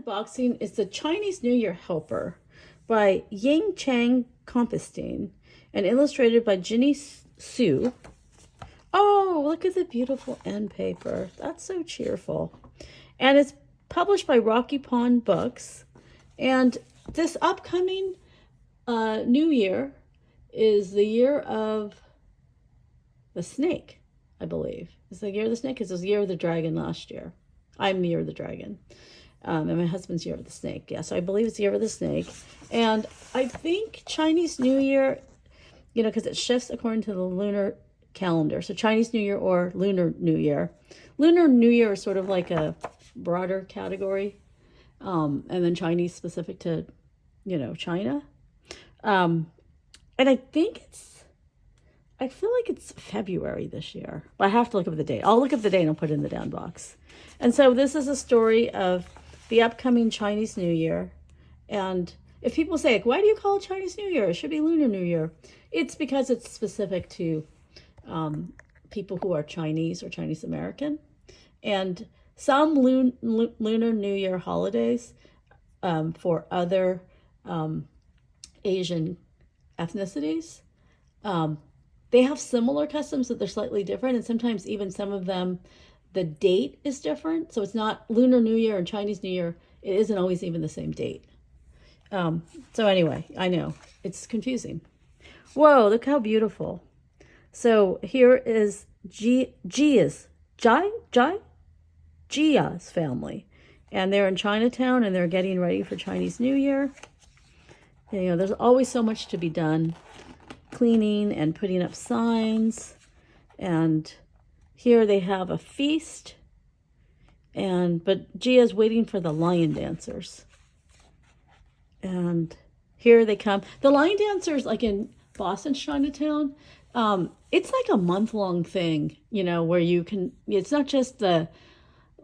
unboxing is the Chinese New Year Helper by Ying, Chang, Compestine and illustrated by Ginnie Su. Oh, look at the beautiful end paper. That's so cheerful. And it's published by Rocky Pond Books. And this upcoming New Year is the year of the snake, I believe. It's the year of the snake because it was the year of the dragon last year. I'm the year of the dragon. And my husband's year of the snake. Yeah, so I believe it's the year of the snake. And I think Chinese New Year, because it shifts according to the lunar calendar. So Chinese New Year or Lunar New Year. Lunar New Year is sort of like a broader category. And then Chinese specific to, China. And I feel like it's February this year. But I have to look up the date. I'll look up the date and I'll put it in the down box. And so this is a story of the upcoming Chinese New Year. And if people say, why do you call it Chinese New Year? It should be Lunar New Year. It's because it's specific to people who are Chinese or Chinese American. And some Lunar New Year holidays for other Asian ethnicities, they have similar customs, but they're slightly different. And sometimes even some of them, the date is different. So it's not Lunar New Year and Chinese New Year. It isn't always even the same date. So anyway, I know it's confusing. Whoa, look how beautiful. So here is Gia's family. And they're in Chinatown and they're getting ready for Chinese New Year. And, there's always so much to be done. Cleaning and putting up signs. And here they have a feast. But Gia's waiting for the lion dancers. And here they come. The lion dancers, like in Boston, Chinatown, it's like a month-long thing, where you can, it's not just the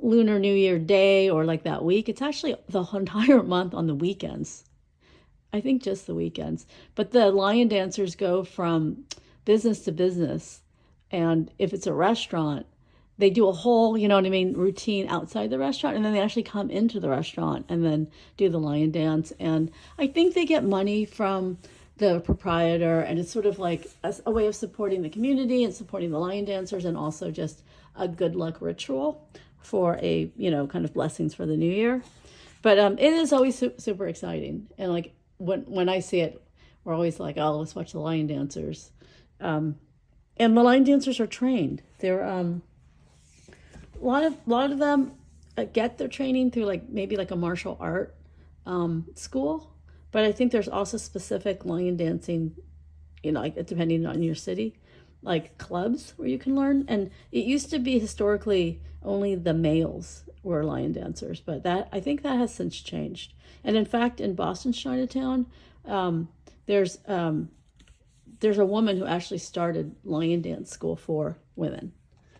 Lunar New Year day or like that week. It's actually the entire month on the weekends. I think just the weekends. But the lion dancers go from business to business. And if it's a restaurant, they do a whole, routine outside the restaurant. And then they actually come into the restaurant and then do the lion dance. And I think they get money from the proprietor. And it's sort of like a way of supporting the community and supporting the lion dancers and also just a good luck ritual for a, kind of blessings for the new year. But it is always super exciting. And like when I see it, we're always like, oh, let's watch the lion dancers. And the lion dancers are trained. They're, a lot of them get their training through maybe a martial art school. But I think there's also specific lion dancing, depending on your city, like clubs where you can learn. And it used to be historically only the males were lion dancers, but I think that has since changed. And in fact, in Boston's Chinatown, there's a woman who actually started lion dance school for women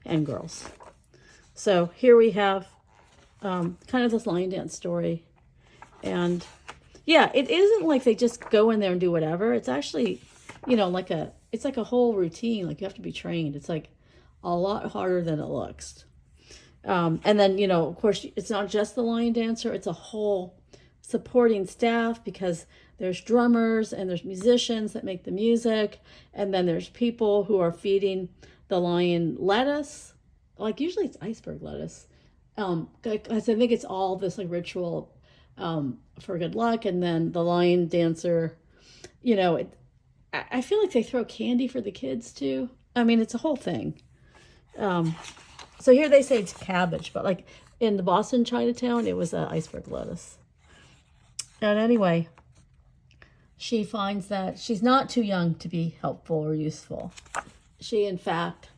and girls. So here we have kind of this lion dance story. And yeah, it isn't like they just go in there and do whatever. It's actually, it's like a whole routine. Like you have to be trained. It's like a lot harder than it looks. And then, of course, it's not just the lion dancer. It's a whole supporting staff because there's drummers and there's musicians that make the music. And then there's people who are feeding the lion lettuce. Like usually it's iceberg lettuce. I think it's all this ritual for good luck. And then the lion dancer, I feel like they throw candy for the kids too. I mean, it's a whole thing. So here they say it's cabbage, but in the Boston Chinatown, it was iceberg lettuce. And anyway, she finds that she's not too young to be helpful or useful. She, in fact,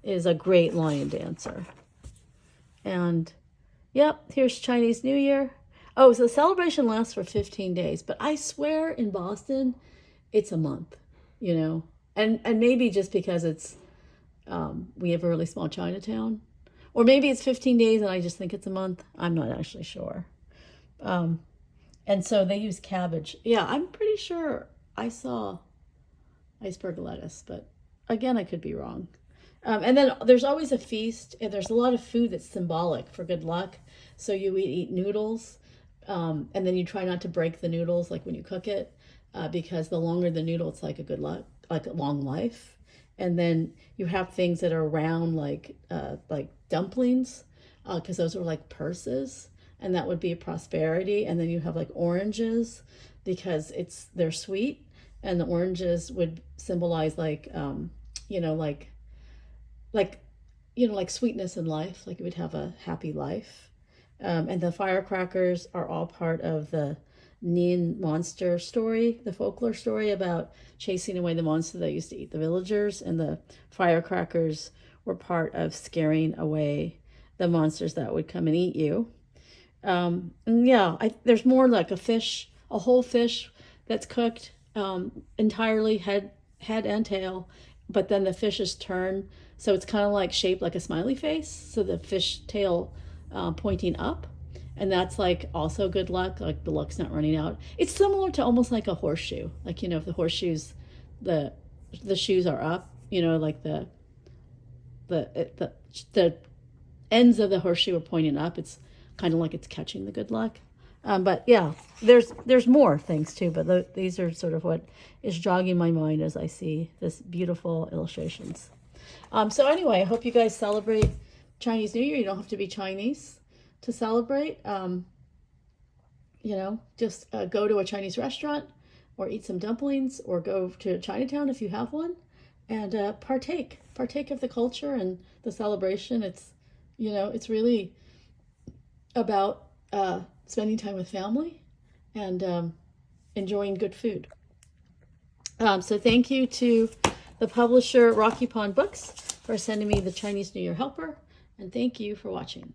is a great lion dancer. And, yep, here's Chinese New Year. Oh, so the celebration lasts for 15 days. But I swear in Boston, it's a month, And maybe just because it's, we have a really small Chinatown. Or maybe it's 15 days and I just think it's a month. I'm not actually sure. And so they use cabbage. Yeah, I'm pretty sure I saw iceberg lettuce, but again, I could be wrong. And then there's always a feast, and there's a lot of food that's symbolic for good luck. So you eat noodles, And then you try not to break the noodles like when you cook it, because the longer the noodle, it's like a good luck, like a long life. And then you have things that are round like dumplings, because those are like purses, and that would be a prosperity. And then you have like oranges because they're sweet, and the oranges would symbolize like like like sweetness in life, like you would have a happy life. And the firecrackers are all part of the Nin monster story, the folklore story about chasing away the monster that used to eat the villagers. And the firecrackers were part of scaring away the monsters that would come and eat you. And yeah, there's more like a whole fish that's cooked entirely head and tail, but then the fish is turned so it's kind of like shaped like a smiley face. So the fish tail pointing up, and that's like also good luck. Like the luck's not running out. It's similar to almost like a horseshoe. Like if the horseshoes, the shoes are up. Like the ends of the horseshoe are pointing up. It's kind of like it's catching the good luck. But yeah, there's more things too. But these are sort of what is jogging my mind as I see this beautiful illustrations. So anyway, I hope you guys celebrate Chinese New Year. You don't have to be Chinese to celebrate. Just go to a Chinese restaurant or eat some dumplings or go to Chinatown if you have one, and partake of the culture and the celebration. It's really about spending time with family and enjoying good food. So thank you to the publisher Rocky Pond Books for sending me the Chinese New Year Helper, and thank you for watching.